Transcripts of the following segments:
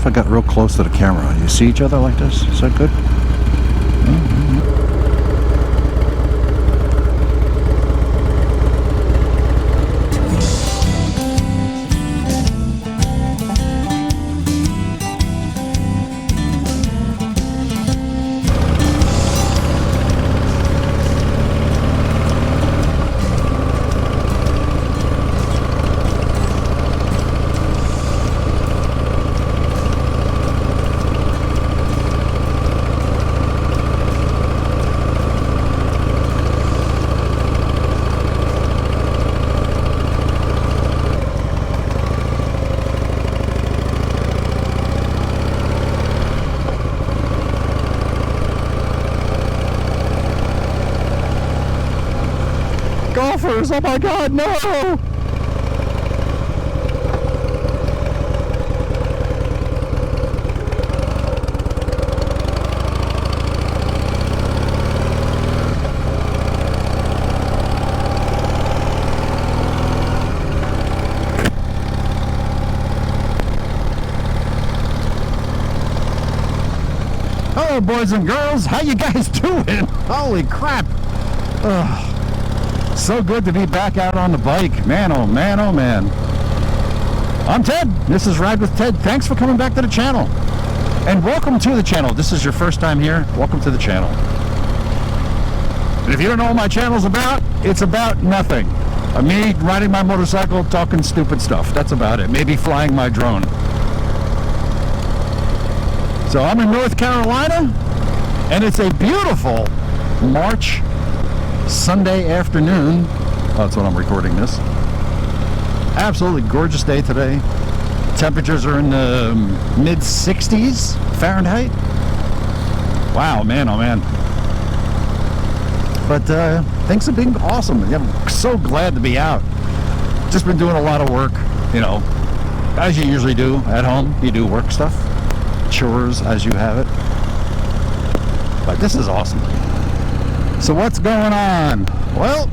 if I got real close to the camera. You see each other like this? Is that good? Golfers, oh my God, no! Hello, boys and girls, how you guys doing? Holy crap! Ugh. So good to be back out on the bike. Man, oh man, oh man. I'm Ted. This is Ride with Ted. Thanks for coming back to the channel. And welcome to the channel. This is your first time here. Welcome to the channel. And if you don't know what my channel's about, it's about nothing. Me riding my motorcycle, talking stupid stuff. That's about it. Maybe flying my drone. So I'm in North Carolina, and it's a beautiful March Sunday afternoon. That's when I'm recording this. Absolutely gorgeous day today. Temperatures are in the mid 60s Fahrenheit. Wow, man, oh man. But things have been awesome. I'm so glad to be out. Just been doing a lot of work, you know, as you usually do at home. You do work stuff, chores as you have it. But this is awesome. So what's going on? Well,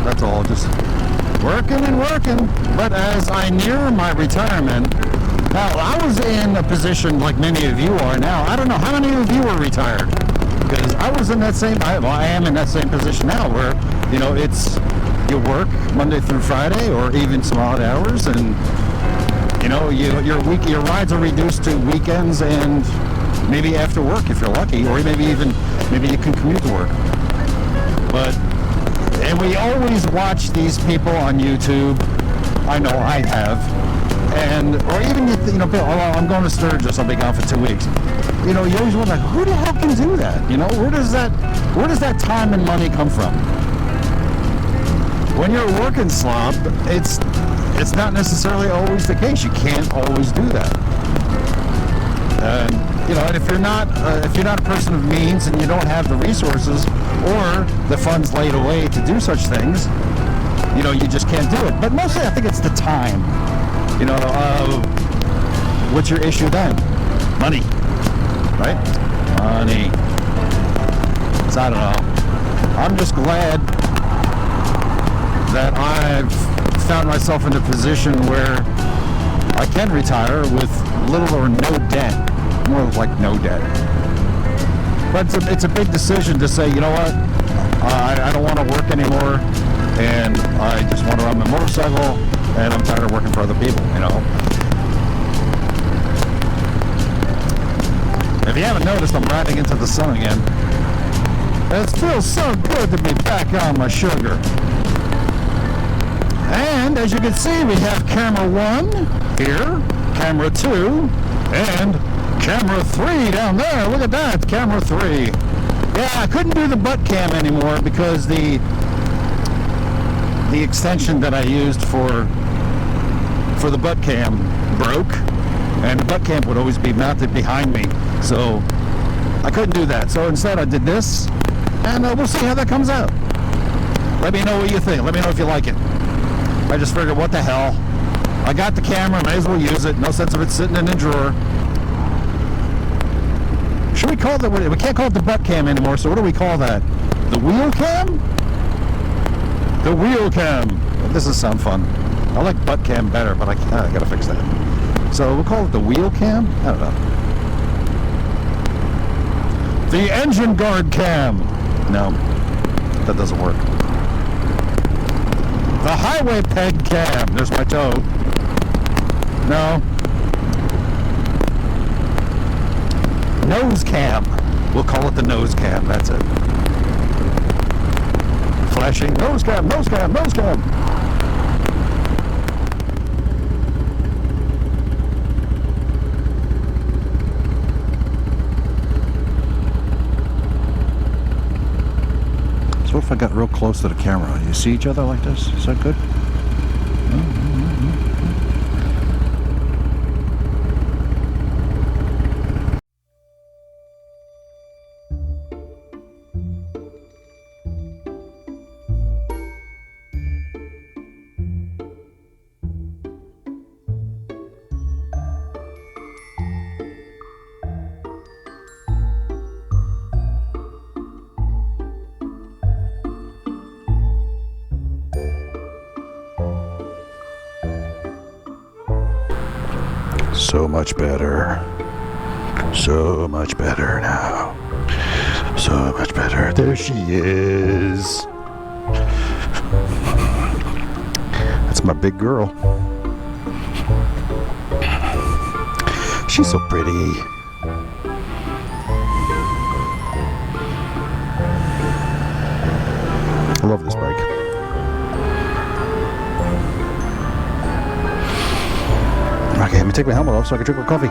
that's all, just working and working. But as I near my retirement, now I was in a position like many of you are now. I don't know how many of you are retired, because I was in that same, I am in that same position now where, you know, it's, you work Monday through Friday or even some odd hours, and you know, your rides are reduced to weekends and maybe after work if you're lucky, or maybe you can commute to work. And we always watch these people on YouTube. I know I have. Or even, you know, I'm going to Sturgis, I'll be gone for 2 weeks. You know, you always wonder, who the hell can do that? You know, where does that time and money come from? When you're a working slob, it's not necessarily always the case. You can't always do that. You know, and if you're not a person of means and you don't have the resources or the funds laid away to do such things, you know, you just can't do it. But mostly I think it's the time. You know, what's your issue then? Money, right? Money. So I don't know. I'm just glad that I've found myself in a position where I can retire with little or no debt. More like no debt. But it's a big decision to say, you know what, I don't want to work anymore, and I just want to ride my motorcycle, and I'm tired of working for other people, you know. If you haven't noticed, I'm riding into the sun again. It feels so good to be back on my sugar. And as you can see, we have camera 1 here, camera 2, and camera 3 down there. Look at that, camera 3. Yeah, I couldn't do the butt cam anymore because the extension that I used for the butt cam broke, and the butt cam would always be mounted behind me, so I couldn't do that. So instead I did this, and we'll see how that comes out. Let me know what you think. Let me know if you like it. I just figured, what the hell? I got the camera, may as well use it. No sense of it sitting in a drawer. Should we call it, we can't call it the butt cam anymore, so what do we call that? The wheel cam? The wheel cam. This does sound fun. I like butt cam better, but I gotta fix that. So we'll call it the wheel cam? I don't know. The engine guard cam. No, that doesn't work. The highway peg cam. There's my toe. No. Nose cam. We'll call it the nose cam. That's it. Flashing nose cam, nose cam, nose cam. So what if I got real close to the camera? You see each other like this? Is that good? So much better. So much better now. So much better. There she is. That's my big girl. She's so pretty. I love this bike. Okay, let me take my helmet off so I can drink my coffee.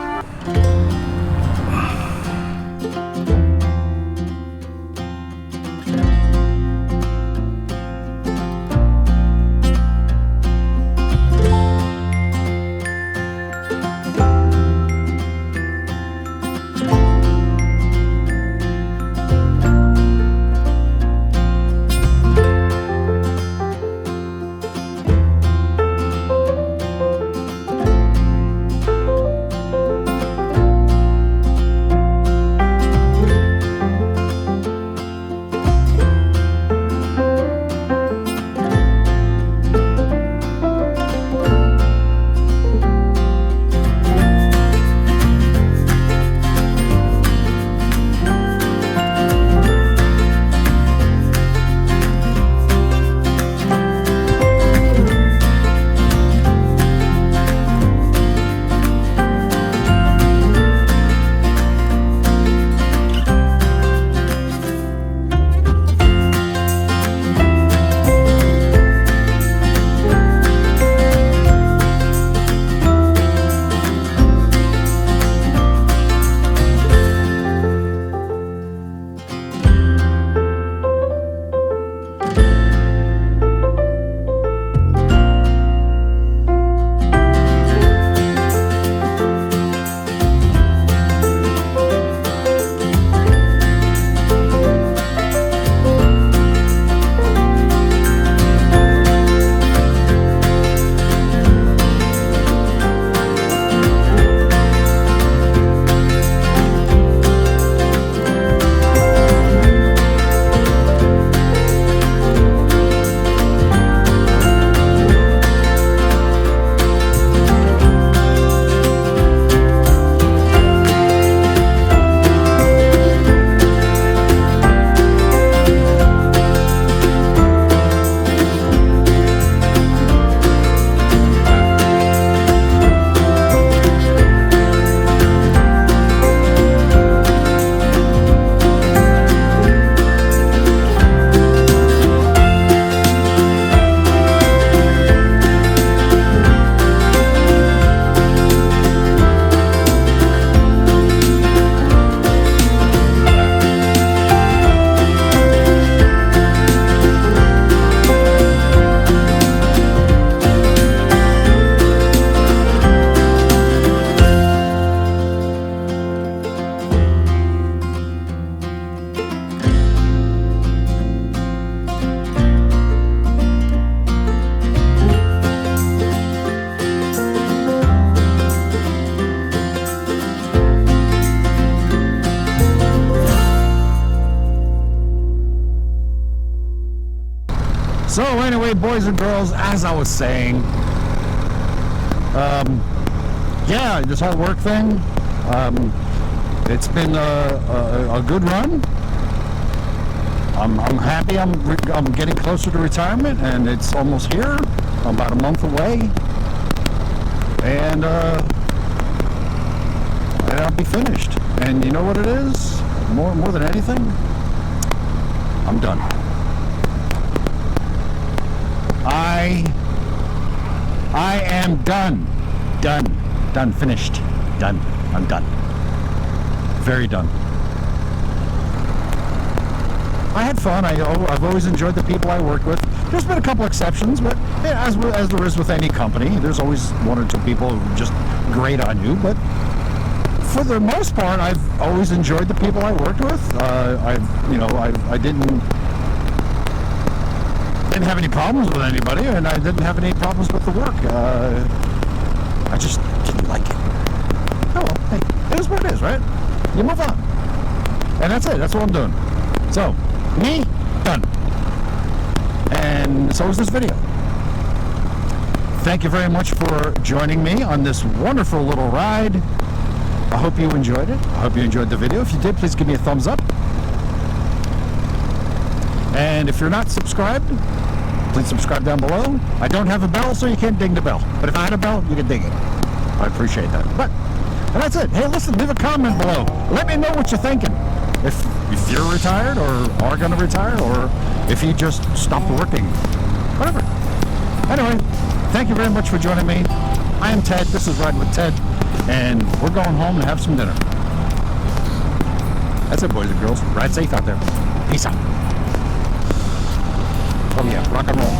So anyway, boys and girls, as I was saying, yeah, this whole work thing, it's been a good run. I'm happy. I'm getting closer to retirement, and it's almost here. I'm about a month away, and I'll be finished. And you know what it is? More than anything, I'm done. I am done. Done. Finished. Done. I'm done. Very done. I had fun. I've always enjoyed the people I worked with. There's been a couple exceptions, but yeah, as there is with any company, there's always one or two people who just grate on you. But for the most part, I've always enjoyed the people I worked with. I didn't have any problems with anybody, and I didn't have any problems with the work. I just didn't like it. Oh well, hey, it is what it is, right? You move on, and that's it. That's what I'm doing. So, me, done. And so is this video. Thank you very much for joining me on this wonderful little ride. I hope you enjoyed it. I hope you enjoyed the video. If you did, please give me a thumbs up. And if you're not subscribed, please subscribe down below. I don't have a bell, so you can't ding the bell. But if I had a bell, you could ding it. I appreciate that. And that's it. Hey, listen, leave a comment below. Let me know what you're thinking. If you're retired or are going to retire, or if you just stopped working. Whatever. Anyway, thank you very much for joining me. I am Ted. This is Riding with Ted. And we're going home to have some dinner. That's it, boys and girls. Ride safe out there. Peace out. Oh yeah, rock and roll.